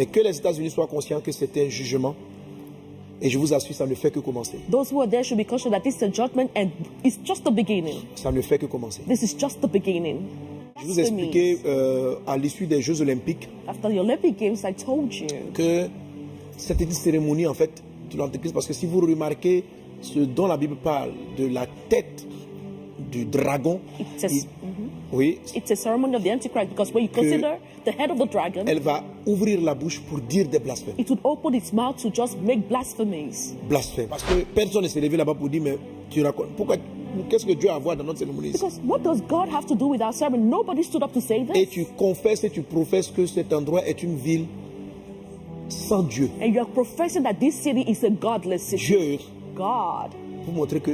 Mais que les États-Unis soient conscients que c'est un jugement. Et je vous assure, ça ne fait que commencer. Those who are there should be conscious that this is a judgment and it's just the beginning. Ça ne fait que commencer. This is just the beginning. Je vous ai expliqué à l'issue des Jeux Olympiques After the Olympic Games, I told you que c'était une cérémonie en fait de l'Antéchrist, parce que si vous remarquez ce dont la Bible parle, de la tête du dragon, oui, it's a ceremony of the Antichrist, because when you consider the head of the dragon, elle va ouvrir la bouche pour dire des blasphèmes. it would open its mouth to just make blasphemies. Blasphème. Parce que personne ne s'est levé là-bas pour dire, mais tu racontes, pourquoi, qu'est-ce que Dieu a à voir dans notre cérémonie? Because what does God have to do with our sermon? Nobody stood up to say this. Et tu confesses et tu professes que cet endroit est une ville sans Dieu. And you are professing that this city is a godless city. Dieu, God. pour montrer que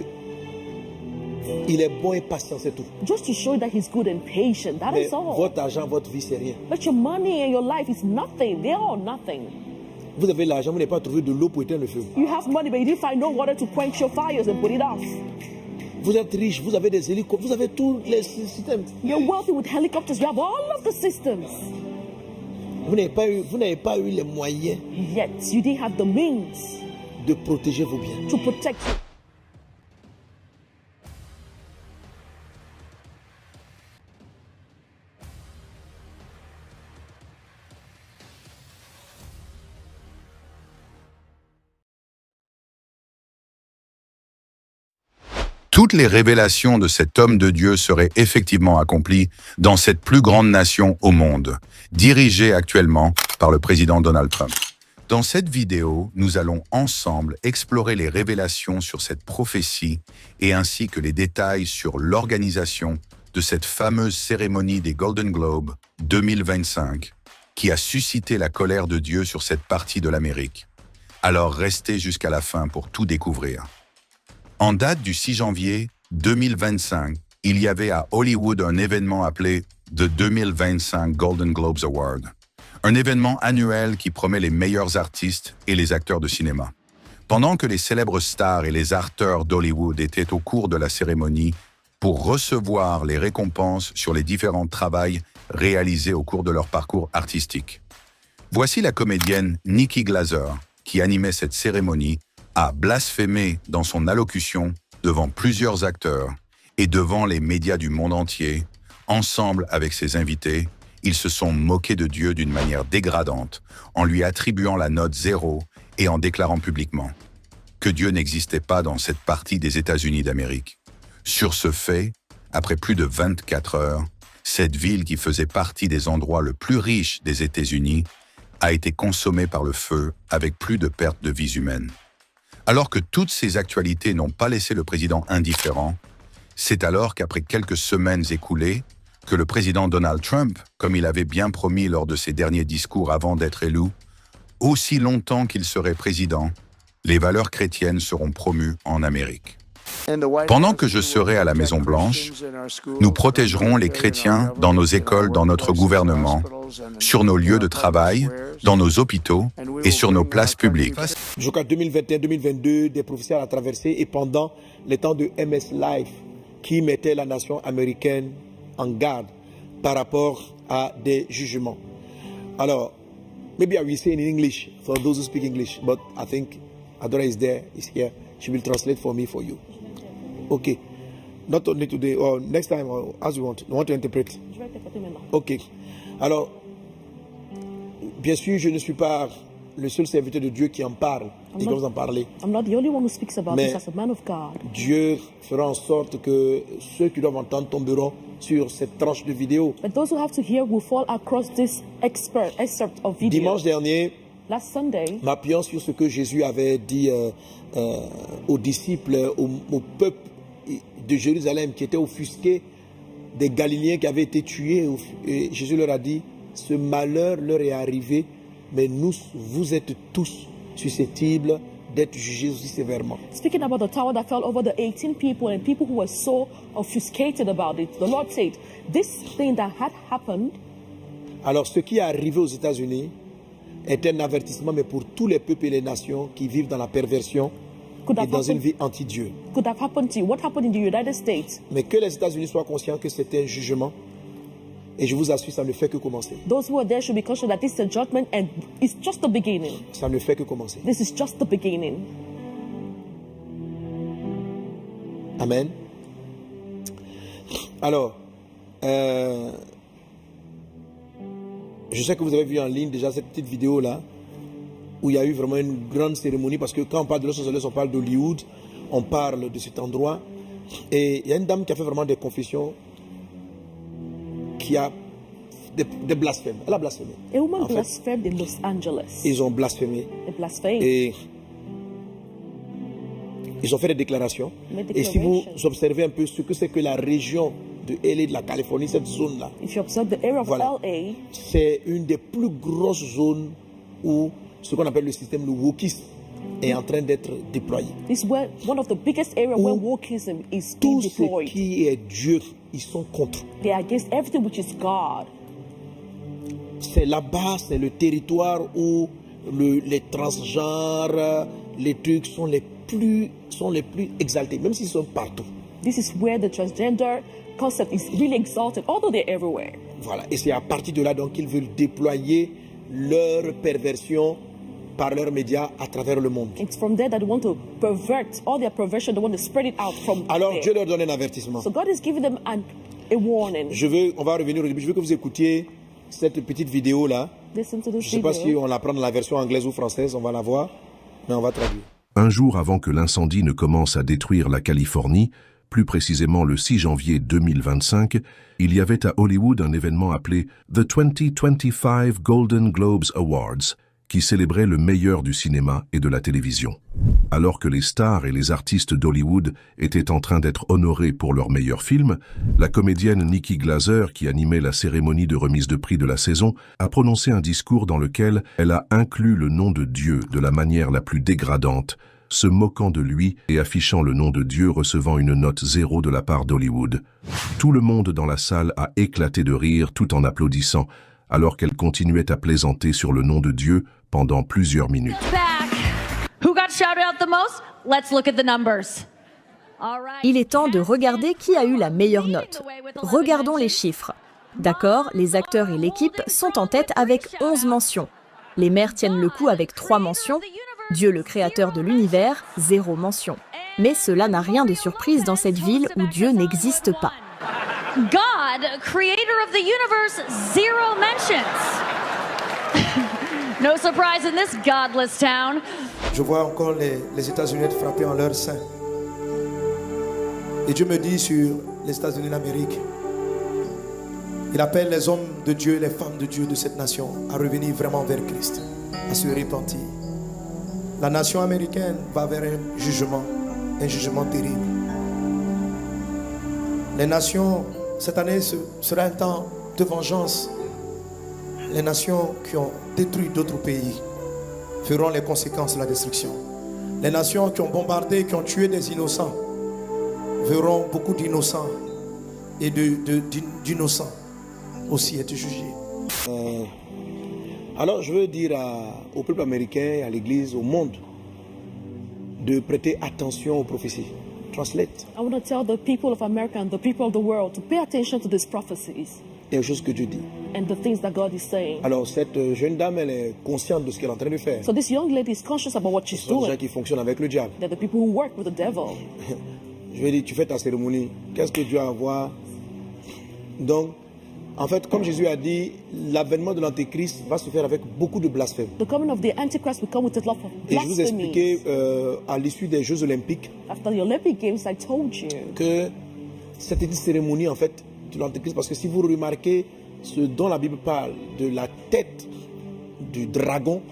il est bon et patient, c'est tout. Just to show you that he's good and patient. That Mais is all. votre argent, votre vie, c'est rien. But your money and your life is nothing. They are nothing. Vous avez l'argent, vous n'avez pas trouvé de l'eau pour éteindre le feu. You have money, but you didn't find no water to quench your fires and put it off. Vous êtes riche, vous avez des hélicoptères, vous avez tous les systèmes. You're wealthy with helicopters. You have all of the systems. Vous n'avez pas eu les moyens Yet you didn't have the means de protéger vos biens. to protect you. Toutes les révélations de cet homme de Dieu seraient effectivement accomplies dans cette plus grande nation au monde, dirigée actuellement par le président Donald Trump. Dans cette vidéo, nous allons ensemble explorer les révélations sur cette prophétie et ainsi que les détails sur l'organisation de cette fameuse cérémonie des Golden Globes 2025 qui a suscité la colère de Dieu sur cette partie de l'Amérique. Alors restez jusqu'à la fin pour tout découvrir. En date du 6 janvier 2025, il y avait à Hollywood un événement appelé The 2025 Golden Globes Award, un événement annuel qui promet les meilleurs artistes et les acteurs de cinéma. Pendant que les célèbres stars et les acteurs d'Hollywood étaient au cours de la cérémonie pour recevoir les récompenses sur les différents travaux réalisés au cours de leur parcours artistique. Voici la comédienne Nikki Glaser, qui animait cette cérémonie, a blasphémé dans son allocution devant plusieurs acteurs et devant les médias du monde entier. Ensemble avec ses invités, ils se sont moqués de Dieu d'une manière dégradante, en lui attribuant la note 0 et en déclarant publiquement que Dieu n'existait pas dans cette partie des États-Unis d'Amérique. Sur ce fait, après plus de 24 heures, cette ville qui faisait partie des endroits le plus riches des États-Unis a été consommée par le feu avec plus de pertes de vies humaines. Alors que toutes ces actualités n'ont pas laissé le président indifférent, c'est alors qu'après quelques semaines écoulées, que le président Donald Trump, comme il avait bien promis lors de ses derniers discours avant d'être élu, aussi longtemps qu'il serait président, les valeurs chrétiennes seront promues en Amérique. Pendant que je serai à la Maison-Blanche, nous protégerons les chrétiens dans nos écoles, dans notre gouvernement, sur nos lieux de travail, dans nos hôpitaux et sur nos places publiques. Jusqu'à 2021-2022, des prophéties à traverser et pendant les temps de MS Live qui mettait la nation américaine en garde par rapport à des jugements. Alors, maybe I will say in English for those who speak English, but I think Adora is there, is here. She will translate for me, for you. Okay. Not only today or next time or as you want. You want to interpret? Ok. Alors, bien sûr, je ne suis pas le seul serviteur de Dieu qui en parle et qui va vous en parler. I'm not the only one who speaks about Mais this as a man of God. Dieu fera en sorte que ceux qui doivent entendre tomberont sur cette tranche de vidéo. But those who have to hear will fall across this excerpt of video. Dimanche dernier, Last Sunday, m'appuyant sur ce que Jésus avait dit aux disciples, au peuple de Jérusalem qui était offusqué des Galiléens qui avaient été tués, et Jésus leur a dit, ce malheur leur est arrivé, mais vous êtes tous susceptibles d'être jugés aussi sévèrement. speaking about the tower that fell over the 18 people and people who were so obfuscated about it, the Lord said, this thing that had happened. Alors ce qui est arrivé aux États-Unis est un avertissement, mais pour tous les peuples et les nations qui vivent dans la perversion et dans une vie anti-Dieu. Could have happened to you. What happened in the United States? Mais que les États-Unis soient conscients que c'est un jugement. Et je vous assure, ça ne fait que commencer. Those who are there should be conscious that this is a judgment and it's just the beginning. Ça ne fait que commencer. This is just the beginning. Amen. Alors, je sais que vous avez vu en ligne déjà cette petite vidéo-là, où il y a eu vraiment une grande cérémonie, parce que quand on parle de Los Angeles, on parle d'Hollywood, on parle de cet endroit. Et il y a une dame qui a fait vraiment des confessions, qui a des blasphèmes. Elle a blasphémé. A woman blasphemed in Los Angeles. Ils ont blasphémé. They blasphemed. Et ils ont fait des déclarations. Et si vous observez un peu ce que c'est que la région de LA, de la Californie, cette zone-là, If you observe the area of LA, c'est une des plus grosses zones où ce qu'on appelle le système, le wokisme, est en train d'être déployé. this is where one of the biggest areas where wokeism is being Tout ce deployed. qui est Dieu, ils sont contre. They are against everything which is God. C'est là-bas, c'est le territoire où les transgenres, les trucs sont les plus exaltés, même s'ils sont partout. This is where the transgender concept is really exalted, although they're everywhere. Voilà, et c'est à partir de là donc qu'ils veulent déployer leur perversion par leurs médias à travers le monde. It's from there that they want to pervert all their perversion. They want to spread it out from Alors there. Dieu leur donne un avertissement. So God is giving them a warning. On va revenir au début. Je veux que vous écoutiez cette petite vidéo là. Listen to Je ne this sais pas video. si on la prend dans la version anglaise ou française, on va la voir, mais on va traduire. Un jour avant que l'incendie ne commence à détruire la Californie, plus précisément le 6 janvier 2025, il y avait à Hollywood un événement appelé The 2025 Golden Globes Awards, qui célébrait le meilleur du cinéma et de la télévision. Alors que les stars et les artistes d'Hollywood étaient en train d'être honorés pour leurs meilleurs films, la comédienne Nikki Glaser, qui animait la cérémonie de remise de prix de la saison, a prononcé un discours dans lequel elle a inclus le nom de Dieu de la manière la plus dégradante, se moquant de lui et affichant le nom de Dieu recevant une note 0 de la part d'Hollywood. Tout le monde dans la salle a éclaté de rire tout en applaudissant, alors qu'elle continuait à plaisanter sur le nom de Dieu pendant plusieurs minutes. Who got shouted out the most? Let's look at the numbers. Il est temps de regarder qui a eu la meilleure note. Regardons les chiffres. D'accord, les acteurs et l'équipe sont en tête avec 11 mentions. Les mères tiennent le coup avec 3 mentions. Dieu, le créateur de l'univers, 0 mention. Mais cela n'a rien de surprise dans cette ville où Dieu n'existe pas. God, creator of the universe, 0 mentions. No surprise in this godless town. Je vois encore les États-Unis être frappés en leur sein. Et Dieu me dit sur les États-Unis d'Amérique, il appelle les hommes de Dieu, les femmes de Dieu de cette nation à revenir vraiment vers Christ, à se repentir. La nation américaine va vers un jugement terrible. Les nations, cette année sera un temps de vengeance. Les nations qui ont détruit d'autres pays feront les conséquences de la destruction. Les nations qui ont bombardé, qui ont tué des innocents, verront beaucoup d'innocents et d'innocents aussi être jugés. Alors je veux dire au peuple américain, à l'église, au monde, de prêter attention aux prophéties. Translate. I want to tell the people of America and the people of the world to pay attention to these prophecies Et aux choses que Dieu dit. and the things that God is saying. Alors cette jeune dame, elle est consciente de ce qu'elle est en train de faire. So this young lady is conscious about what she's Ce sont des gens doing. qui fonctionnent avec le diable. They're the people who work with the devil. Je vais dire, tu fais ta cérémonie. Qu'est-ce que Dieu a à voir? Donc, en fait, comme Jésus a dit, l'avènement de l'Antéchrist va se faire avec beaucoup de blasphème. The coming of the Antichrist will come with a lot of Et je vous ai expliqué blasphemy. à l'issue des Jeux Olympiques After the Olympic Games, I told you. que cette petite cérémonie, en fait, de l'Antéchrist, parce que si vous remarquez ce dont la Bible parle, de la tête du dragon,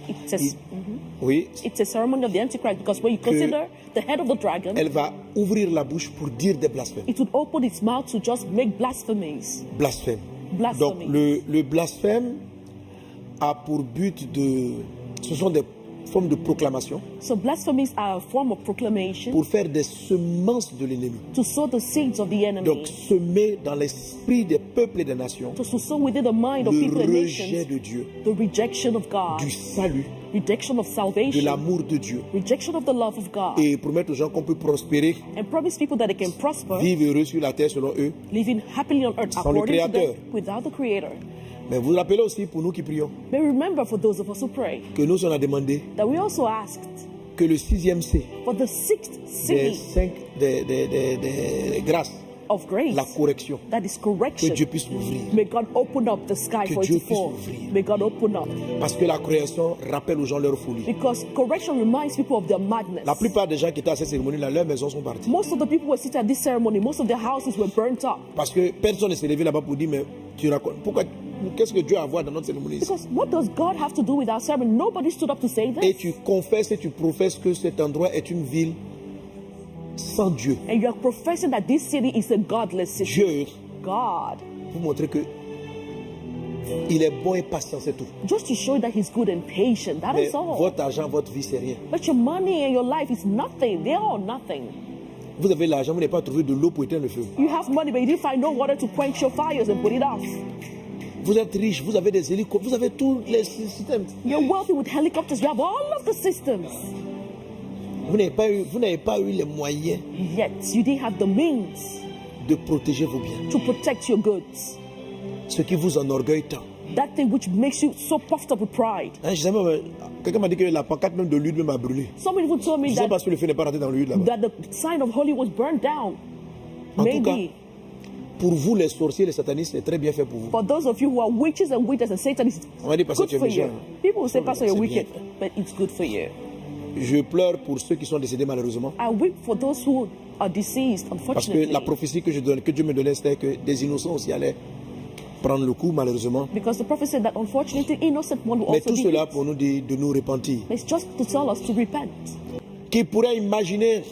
oui, It's a ceremony of the Antichrist because when you consider the head of the dragon, elle va ouvrir la bouche pour dire des blasphèmes. it would open its mouth to just make blasphemies. Blasphème. Blasphemy. Donc le blasphème a pour but de... Ce sont des forme de proclamation. So blasphemies are a form of proclamation Pour faire des semences de l'ennemi. to sow the seeds of the enemy. Donc, semer dans l'esprit des peuples et des nations To sow within the mind of people le and rejet nations de Dieu, the rejection of God, du salut, rejection of de salvation, l'amour de Dieu. rejection of the love of God, Et promettre aux gens qu'on peut prospérer, and promise people that they can prosper, vivre heureux sur la terre selon eux. living happily on earth Sans le according to Créateur. them, without the Creator. Mais vous vous rappelez aussi, pour nous qui prions, But remember, for those of us who pray, que nous on a demandé that we also asked que le 6e C for the sixth des C des grâces, of grace, la correction, that is que correction. Dieu puisse ouvrir. May God open up the sky Que for it Dieu to fall. puisse ouvrir. May God open up. Parce que la correction rappelle aux gens leur folie. Because correction reminds people of their madness. La plupart des gens qui étaient à cette cérémonie-là, leurs maisons sont parties. Most of the people who were sitting at this ceremony, most of their houses were burnt up. Parce que personne ne s'est levé là-bas pour dire, mais tu racontes, pourquoi, qu'est-ce que Dieu a à voir dans notre cérémonie ici? Because what does God have to do with our ceremony? Nobody stood up to say Et this. tu confesses et tu professes que cet endroit est une ville sans Dieu. And you are professing that this city is a godless city. Dieu, God. vous montrer que il est bon et patient, c'est tout. Just to show that he's good and patient. That Mais is all. votre argent, votre vie, c'est rien. But your money and your life is nothing. They're all nothing. Vous avez l'argent, vous n'avez pas trouvé de l'eau pour éteindre le feu. You have money, but you didn't find no water to quench your fires and put it off. Vous êtes riche, vous avez des hélicoptères, vous avez tous les systèmes. You're wealthy with helicopters. You have all of the systems. Vous n'avez pas eu les moyens Yet you didn't have the means de protéger vos biens. to protect your goods. Ce qui vous enorgueille tant. That thing which makes you so puffed up with pride. Hein, quelqu'un m'a dit que la pancarte même de l'huile même a brûlé. Someone even told me Je ne sais that, pas si le feu n'est pas rentré dans l'huile là-bas. that the sign of holy was burned down. En tout cas, Maybe. pour vous les sorciers, les satanistes, c'est très bien fait pour vous. For those of you who are witches and witches and Satan is On va dire parce que good tu es for you. méchant. People will say, Non, Pastor, you're c'est bien wicked, but it's good for you. Je pleure pour ceux qui sont décédés malheureusement. I weep for those who are deceased, Parce que unfortunately. la prophétie que Dieu me donnait, c'était que des innocents aussi allaient prendre le coup malheureusement. Because the prophet said that unfortunately innocent one will Mais also tout be cela hit. pour nous dire de nous repentir. It's just to tell us to repent. Qui pourrait imaginer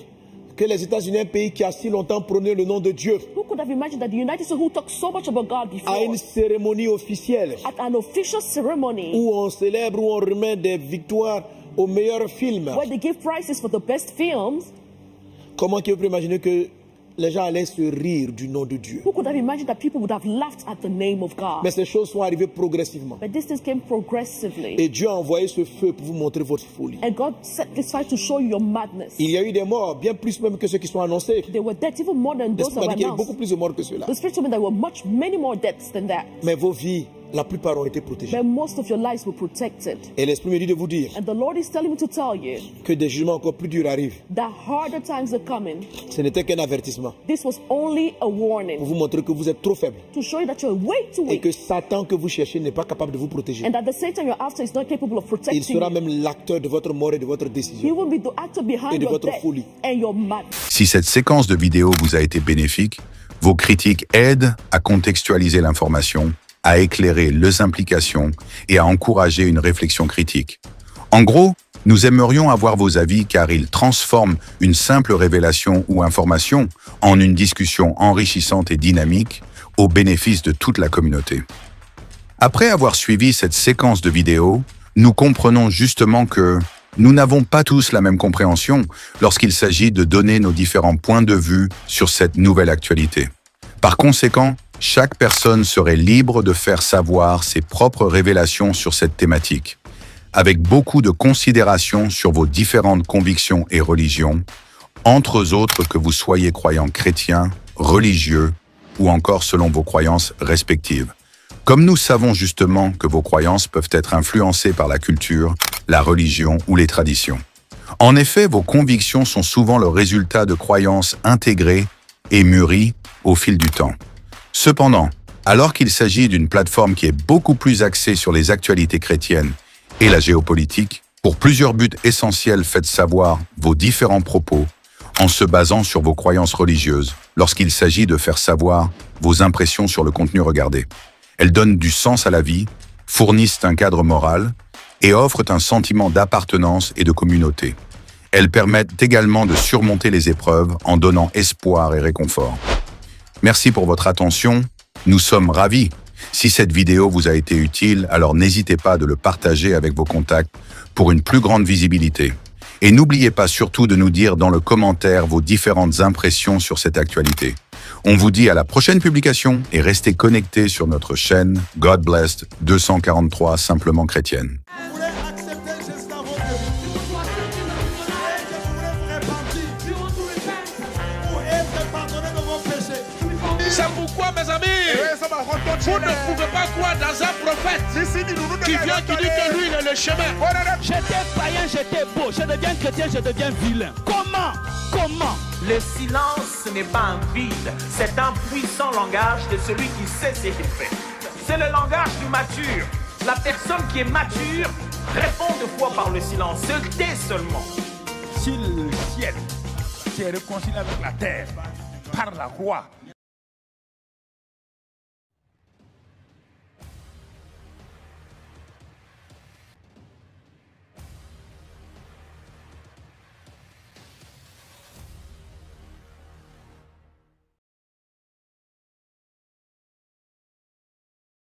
que les États-Unis, un pays qui a si longtemps prôné le nom de Dieu, Who could have imagined that the United States, who talked so much about God before, à une cérémonie officielle at an official ceremony où on célèbre, où on remet des victoires aux meilleurs films, where they give prizes for the best films, comment qui peut imaginer que les gens allaient se rire du nom de Dieu? who could have imagined that people would have laughed at the name of God? Mais ces choses sont arrivées progressivement. But this thing came progressively. Et Dieu a envoyé ce feu pour vous montrer votre folie. And God set this fire to show you your madness. Il y a eu des morts, bien plus même que ceux qui sont annoncés. There were deaths, even more than those L'Esprit that m'a were dit qu'il y a eu beaucoup announced. plus de morts que ceux-là. The Spirit told me there were many more deaths than that. Mais vos vies, la plupart ont été protégées. But most of your lives were protected. Et l'Esprit me dit de vous dire And the Lord is telling me to tell you que des jugements encore plus durs arrivent. that harder times are coming. Ce n'était qu'un avertissement This was only a pour warning vous montrer que vous êtes trop faible to show you that you're way too et weak. que Satan que vous cherchez n'est pas capable de vous protéger. And that the Satan you're after is not capable of Il protecting sera you. même l'acteur de votre mort et de votre He décision. will be the actor Et behind de your votre death folie. and your mad. Si cette séquence de vidéos vous a été bénéfique, vos critiques aident à contextualiser l'information, à éclairer les implications et à encourager une réflexion critique. En gros, nous aimerions avoir vos avis car ils transforment une simple révélation ou information en une discussion enrichissante et dynamique au bénéfice de toute la communauté. Après avoir suivi cette séquence de vidéos, nous comprenons justement que nous n'avons pas tous la même compréhension lorsqu'il s'agit de donner nos différents points de vue sur cette nouvelle actualité. Par conséquent, chaque personne serait libre de faire savoir ses propres révélations sur cette thématique, avec beaucoup de considération sur vos différentes convictions et religions, entre autres que vous soyez croyant chrétien, religieux ou encore selon vos croyances respectives. Comme nous savons justement que vos croyances peuvent être influencées par la culture, la religion ou les traditions. En effet, vos convictions sont souvent le résultat de croyances intégrées et mûries au fil du temps. Cependant, alors qu'il s'agit d'une plateforme qui est beaucoup plus axée sur les actualités chrétiennes et la géopolitique, pour plusieurs buts essentiels, faites savoir vos différents propos en se basant sur vos croyances religieuses lorsqu'il s'agit de faire savoir vos impressions sur le contenu regardé. Elles donnent du sens à la vie, fournissent un cadre moral et offrent un sentiment d'appartenance et de communauté. Elles permettent également de surmonter les épreuves en donnant espoir et réconfort. Merci pour votre attention. Nous sommes ravis. Si cette vidéo vous a été utile, alors n'hésitez pas de le partager avec vos contacts pour une plus grande visibilité. Et n'oubliez pas surtout de nous dire dans le commentaire vos différentes impressions sur cette actualité. On vous dit à la prochaine publication et restez connectés sur notre chaîne God Blessed 243 Simplement Chrétienne. C'est pourquoi, mes amis, vous ne pouvez pas croire dans un prophète qui vient, qui dit que lui, il est le chemin. J'étais païen, j'étais beau, je deviens chrétien, je deviens vilain. Comment? Le silence, ce n'est pas un vide, c'est un puissant langage de celui qui sait ce qu'il fait. C'est le langage du mature. La personne qui est mature répond deux fois par le silence, se tait seulement. Si le ciel s'est réconcilié avec la terre par la croix,